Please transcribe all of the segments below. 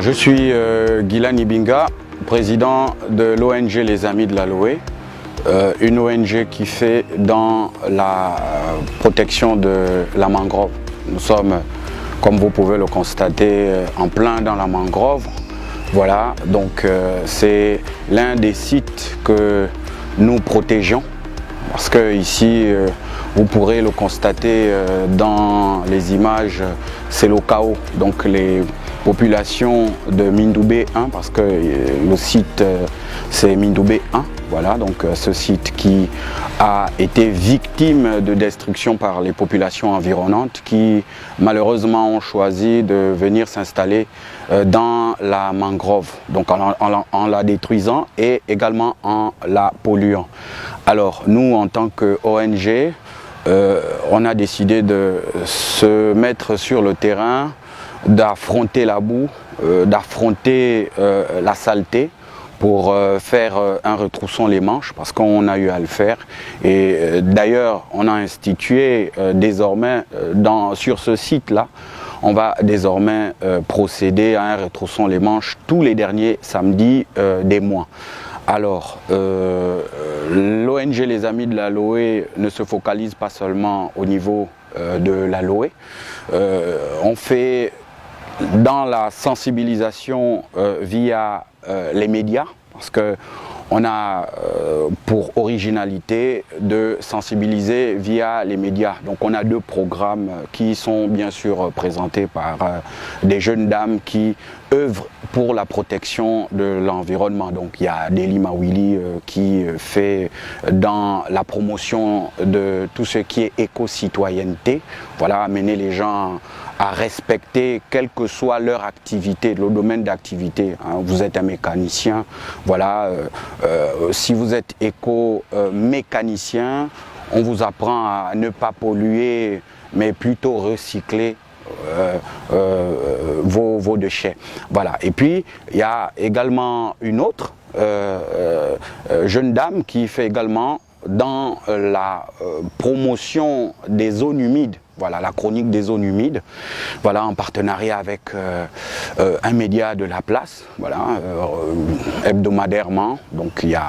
Je suis Guylan Ibinga, président de l'ONG Les Amis de l'Aloe, une ONG qui fait dans la protection de la mangrove. Nous sommes, comme vous pouvez le constater, en plein dans la mangrove. Voilà, donc c'est l'un des sites que nous protégeons parce que ici, vous pourrez le constater dans les images, c'est le chaos. Donc les populations de Mindoubé 1, parce que le site c'est Mindoubé 1, voilà, donc ce site qui a été victime de destruction par les populations environnantes qui malheureusement ont choisi de venir s'installer dans la mangrove, donc en la détruisant et également en la polluant. Alors nous, en tant que ONG, on a décidé de se mettre sur le terrain, d'affronter la boue, d'affronter la saleté pour faire un retroussons les manches parce qu'on a eu à le faire. Et d'ailleurs, on a institué désormais sur ce site-là, on va désormais procéder à un retroussons les manches tous les derniers samedis des mois. Alors, l'ONG Les Amis de l'Aloe ne se focalise pas seulement au niveau de l'Aloe. On fait dans la sensibilisation via les médias, parce que on a pour originalité de sensibiliser via les médias. Donc on a deux programmes qui sont bien sûr présentés par des jeunes dames qui œuvrent pour la protection de l'environnement. Donc il y a Deli Mawili qui fait dans la promotion de tout ce qui est éco-citoyenneté, voilà, amener les gens à respecter quelle que soit leur activité, le domaine d'activité. Hein. Vous êtes un mécanicien, voilà, si vous êtes éco-mécanicien, on vous apprend à ne pas polluer, mais plutôt recycler vos déchets. Voilà. Et puis, il y a également une autre jeune dame qui fait également dans la promotion des zones humides. Voilà, la chronique des zones humides, voilà, en partenariat avec un média de la place, voilà, hebdomadairement. Donc il y a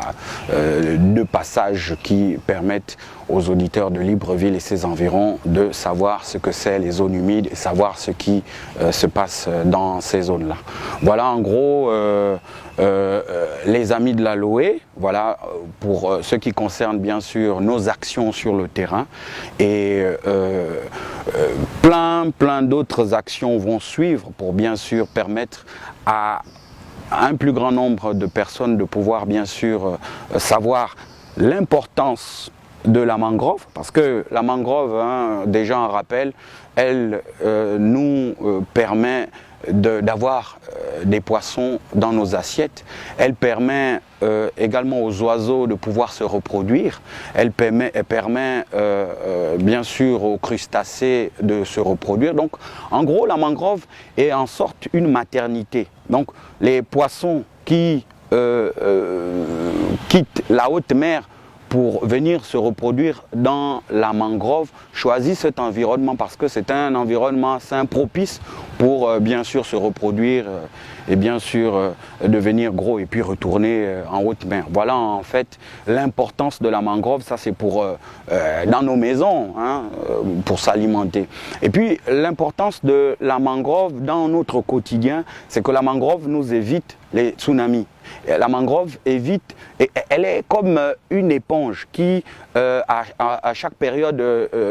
deux passages qui permettent aux auditeurs de Libreville et ses environs de savoir ce que c'est les zones humides et savoir ce qui se passe dans ces zones-là. Voilà en gros les Amis de l'Aloe, voilà, pour ce qui concerne bien sûr nos actions sur le terrain. Et plein d'autres actions vont suivre pour bien sûr permettre à un plus grand nombre de personnes de pouvoir bien sûr savoir l'importance de la mangrove, parce que la mangrove, hein, déjà en rappel, elle nous permet d'avoir des poissons dans nos assiettes. Elle permet également aux oiseaux de pouvoir se reproduire. Elle permet bien sûr aux crustacés de se reproduire. Donc en gros, la mangrove est en sorte une maternité. Donc les poissons qui quittent la haute mer pour venir se reproduire dans la mangrove, choisissent cet environnement parce que c'est un environnement sain, propice pour bien sûr se reproduire et bien sûr devenir gros et puis retourner en haute mer. Voilà en fait l'importance de la mangrove, ça c'est pour dans nos maisons, hein, pour s'alimenter. Et puis l'importance de la mangrove dans notre quotidien, c'est que la mangrove nous évite les tsunamis. La mangrove évite, et elle est comme une éponge qui, à chaque période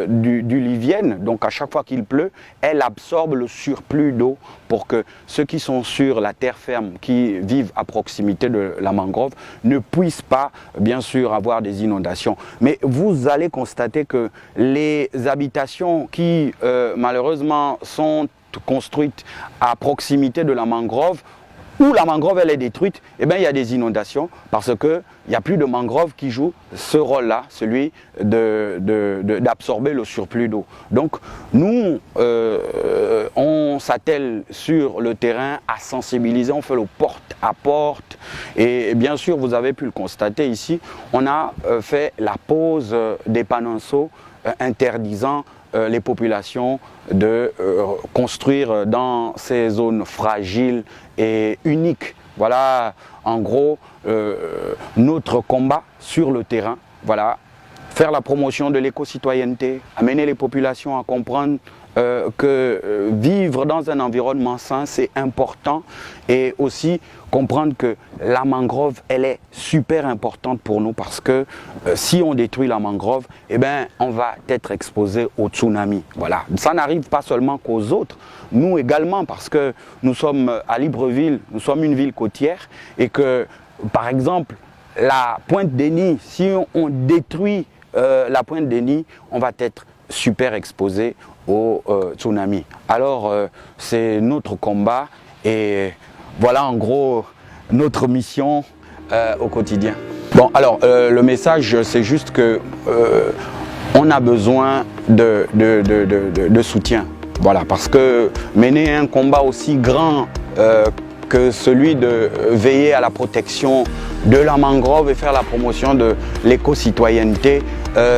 diluvienne, donc à chaque fois qu'il pleut, elle absorbe le surplus d'eau pour que ceux qui sont sur la terre ferme, qui vivent à proximité de la mangrove, ne puissent pas, bien sûr, avoir des inondations. Mais vous allez constater que les habitations qui, malheureusement, sont construites à proximité de la mangrove, où la mangrove elle est détruite, eh bien, il y a des inondations parce qu'il n'y a plus de mangrove qui joue ce rôle-là, celui d'absorber le surplus d'eau. Donc nous, on s'attelle sur le terrain à sensibiliser, on fait le porte-à-porte et bien sûr vous avez pu le constater ici, on a fait la pose des panonceaux interdisant les populations de construire dans ces zones fragiles et uniques. Voilà en gros notre combat sur le terrain. Voilà, faire la promotion de l'éco-citoyenneté, amener les populations à comprendre que vivre dans un environnement sain, c'est important, et aussi comprendre que la mangrove, elle est super importante pour nous parce que si on détruit la mangrove, eh ben, on va être exposé au tsunami. Voilà. Ça n'arrive pas seulement qu'aux autres, nous également, parce que nous sommes à Libreville, nous sommes une ville côtière, et que, par exemple, la pointe des Nids, si on détruit la pointe des Nids, on va être super exposé au tsunami. Alors c'est notre combat et voilà en gros notre mission au quotidien. Bon, alors le message, c'est juste que on a besoin de soutien. Voilà, parce que mener un combat aussi grand que celui de veiller à la protection de la mangrove et faire la promotion de l'éco-citoyenneté,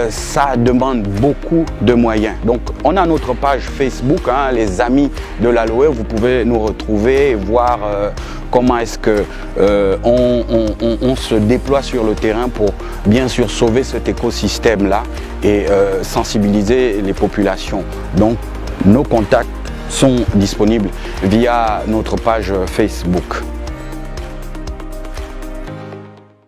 ça demande beaucoup de moyens. Donc on a notre page Facebook, hein, les amis de l'Aloe, vous pouvez nous retrouver et voir comment est-ce que on se déploie sur le terrain pour bien sûr sauver cet écosystème là et sensibiliser les populations. Donc nos contacts sont disponibles via notre page Facebook.